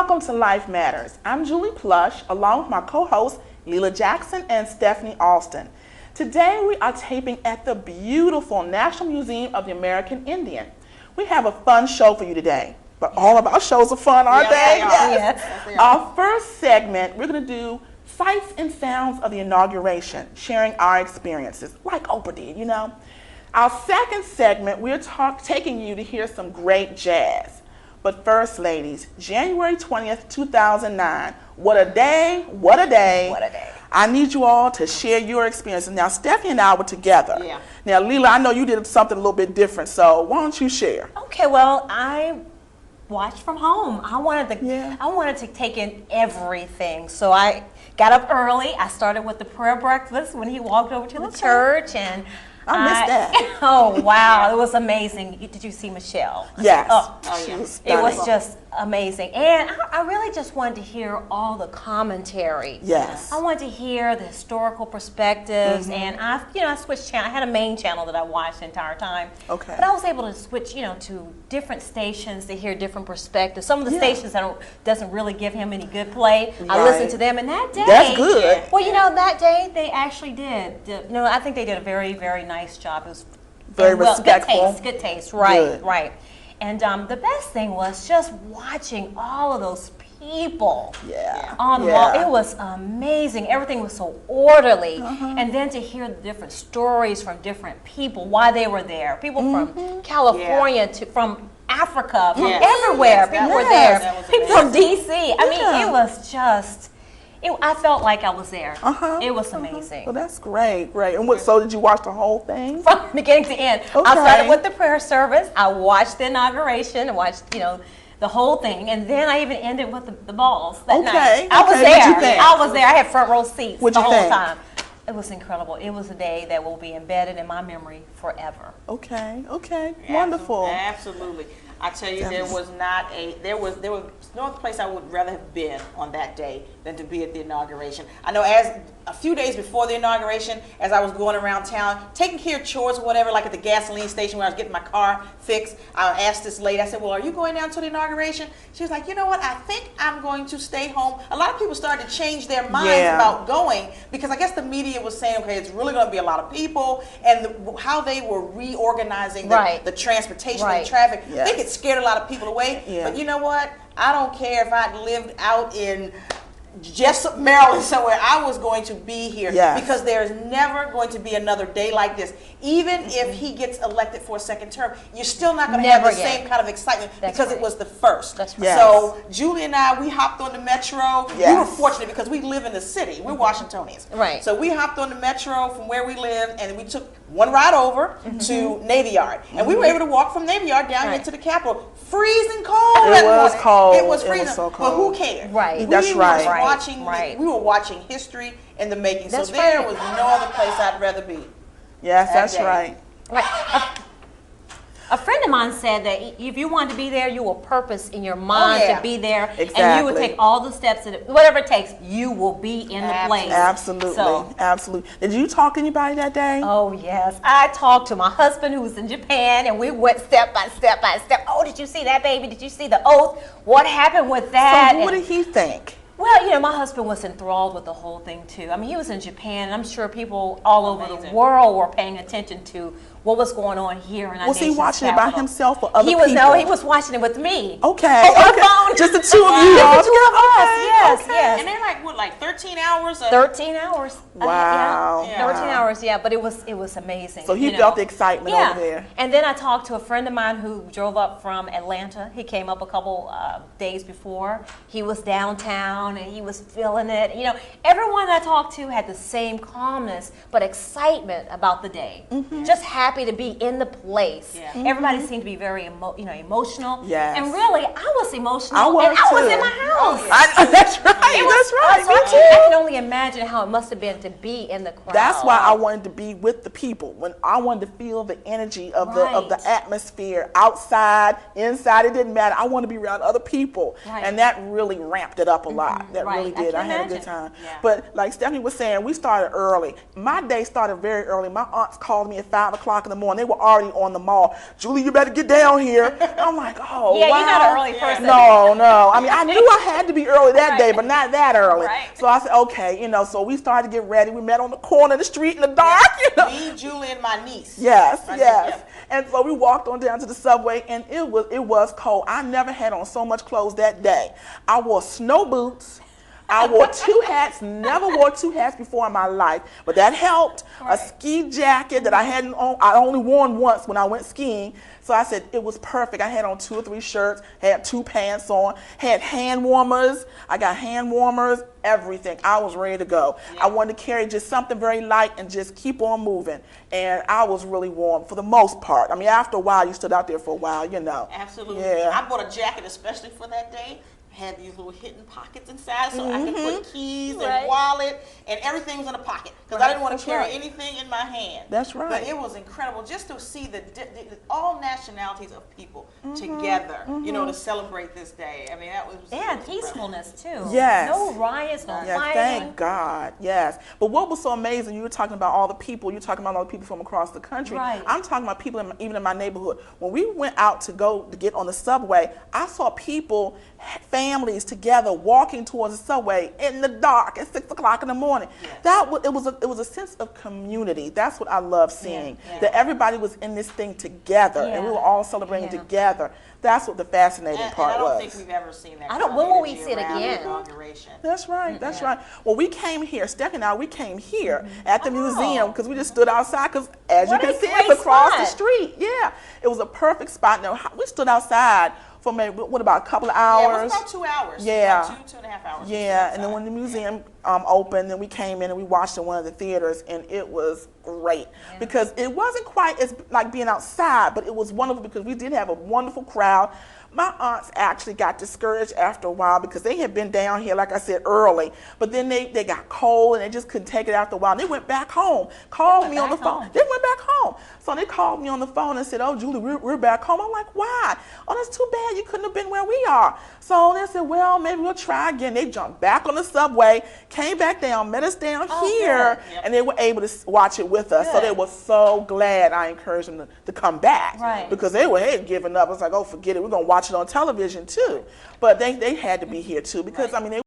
welcome to Life Matters. I'm Julie Plush, along with my co-hosts Leela Jackson and Stephanie Alston. Today we are taping at the beautiful National Museum of the American Indian. We have a fun show for you today, but all of our shows are fun, aren't they? Yes. Our first segment, we're going to do sights and sounds of the inauguration, sharing our experiences, like Oprah did, you know. Our second segment, we're taking you to hear some great jazz. But first, ladies, January 20th, 2009, what a day, what a day. What a day. I need you all to share your experiences. Now, Stephanie and I were together. Yeah. Now, Leela, I know you did something a little bit different, so why don't you share? Okay, well, I watched from home. I wanted to take in everything. So I got up early. I started with the prayer breakfast when he walked over to the church, and I missed that. Oh, wow. It was amazing. Did you see Michelle? Yes. Oh, yeah. It was just amazing. And I really just wanted to hear all the commentary. Yes. I wanted to hear the historical perspectives. And I switched channel. I had a main channel that I watched the entire time. Okay. But I was able to switch, to different stations to hear different perspectives. Some of the stations doesn't really give him any good play. Right. I listened to them, and that day. That's good. Well, that day they actually did. I think they did a very, very nice job. It was very respectful. Good taste. Right, Good. right. And the best thing was just watching all of those people on the wall. It was amazing. Everything was so orderly. And then to hear the different stories from different people, why they were there. People from California from Africa, from everywhere. People were there. People from D.C. I mean, it was just... I felt like I was there. It was amazing. Well, that's great, great. And so did you watch the whole thing? From beginning to end. Okay. I started with the prayer service. I watched the inauguration. I watched, the whole thing. And then I even ended with the balls that night. I was there. What'd you think? I was there. I had front row seats What'd the you whole think? time. It was incredible. It was a day that will be embedded in my memory forever. Okay. Wonderful. Absolutely. I tell you, there was no other place I would rather have been on that day than to be at the inauguration. I know as a few days before the inauguration, as I was going around town, taking care of chores or whatever, like at the gasoline station where I was getting my car fixed, I asked this lady, I said, well, are you going down to the inauguration? She was like, you know what, I think I'm going to stay home. A lot of people started to change their minds about going because I guess the media was saying, okay, it's really going to be a lot of people, and how they were reorganizing the transportation and traffic. I think it scared a lot of people away. But you know what? I don't care if I lived out in Jessup, Maryland somewhere. I was going to be here because there's never going to be another day like this. Even if he gets elected for a second term, you're still not going to have the same kind of excitement because it was the first. That's right. So Julie and I, we hopped on the metro. We were fortunate because we live in the city. We're Washingtonians. Right. So we hopped on the metro from where we live, and we took one ride over to Navy Yard. And we were able to walk from Navy Yard down here to the Capitol. Freezing cold that morning. Cold. It was freezing. It was so cold. But who cared? Right. That's right. We were watching history in the making. That's so there right. was no other place I'd rather be. Yes, that's right. Right. A friend of mine said that if you want to be there, you will purpose in your mind to be there, and you will take all the steps, whatever it takes, you will be in the place. Absolutely, absolutely. Did you talk to anybody that day? Oh yes, I talked to my husband who was in Japan, and we went step by step by step. Oh, did you see that, baby? Did you see the oath? What happened with that? So what did he think? Well, my husband was enthralled with the whole thing too. I mean, he was in Japan, and I'm sure people all over the world were paying attention to what was going on here in our Was he nation's watching capital. it by himself or other people? No, he was watching it with me. Okay. Over the phone. Just the two of you. Just the two of us. Yes. And they're like 13 hours? 13 hours. Wow. 13 hours, but it was amazing. So he felt the excitement over there. And then I talked to a friend of mine who drove up from Atlanta. He came up a couple days before. He was downtown and he was feeling it. Everyone I talked to had the same calmness but excitement about the day. Just happy to be in the place. Everybody seemed to be very emotional. Yes. And really, I was emotional. I was and I was too. in my house. That's right. right. So Me I too. can only imagine how it must have been to be in the crowd. That's why I wanted to be with the people. When I wanted to feel the energy of the atmosphere, outside, inside, it didn't matter. I wanted to be around other people, and that really ramped it up a lot. That really did. I had a good time. Yeah. But like Stephanie was saying, we started early. My day started very early. My aunts called me at 5 o'clock in the morning. They were already on the mall. Julie, you better get down here. And I'm like, oh, yeah, wow. you're not an early person. No. I mean, I knew I had to be early that day, but not that early. Right. So I said, okay, so we started to get ready. We met on the corner of the street in the dark. Me, Julie, and my niece. Yes. Yeah. And so we walked on down to the subway, and it was cold. I never had on so much clothes that day. I wore snow boots. I wore 2 hats, never wore 2 hats before in my life, but that helped. A ski jacket that I hadn't on, I only worn once when I went skiing. So I said it was perfect. I had on 2 or 3 shirts, had 2 pants on, had hand warmers. I got hand warmers, everything. I was ready to go. Yeah. I wanted to carry just something very light and just keep on moving. And I was really warm for the most part. I mean, after a while, you stood out there for a while, Absolutely. Yeah. I bought a jacket especially for that day. Had these little hidden pockets inside so I could put keys and wallet and everything was in a pocket because I didn't want to carry anything in my hand. That's right. But it was incredible just to see the all nationalities of people together, to celebrate this day. I mean, that was peacefulness too. Yes. No riots, no fighting. Thank God. Yes. But what was so amazing, you were talking about all the people, you're talking about all the people from across the country. Right. I'm talking about people even in my neighborhood. When we went out to get on the subway, I saw people, families together walking towards the subway in the dark at 6 o'clock in the morning. Yes. It was a sense of community. That's what I love seeing. That everybody was in this thing together and we were all celebrating together. That's what the fascinating part was. I don't think we've ever seen that. When will we see it again? That's right. That's right. Well, we came here, Stephanie and I, we came here at the museum because we just stood outside because as you can see, it's across the street. Yeah. It was a perfect spot. Now, we stood outside for maybe, about a couple of hours? Yeah, it was about 2 hours. Yeah. About 2.5 hours. Yeah, and then when the museum opened, then we came in and we watched in one of the theaters, and it was great because it wasn't quite as like being outside, but it was wonderful because we did have a wonderful crowd. My aunts actually got discouraged after a while because they had been down here, like I said, early. But then they got cold and they just couldn't take it after a while. And they went back home, called me on the phone. They went back home. So they called me on the phone and said, oh, Julie, we're back home. I'm like, why? Oh, that's too bad. You couldn't have been where we are. So they said, well, maybe we'll try again. They jumped back on the subway, came back down, met us down here, and they were able to watch it with us. So they were so glad I encouraged them to come back because they had given up. It's like, oh, forget it. We're going to watch it on television too. But they had to be here too because, I mean, they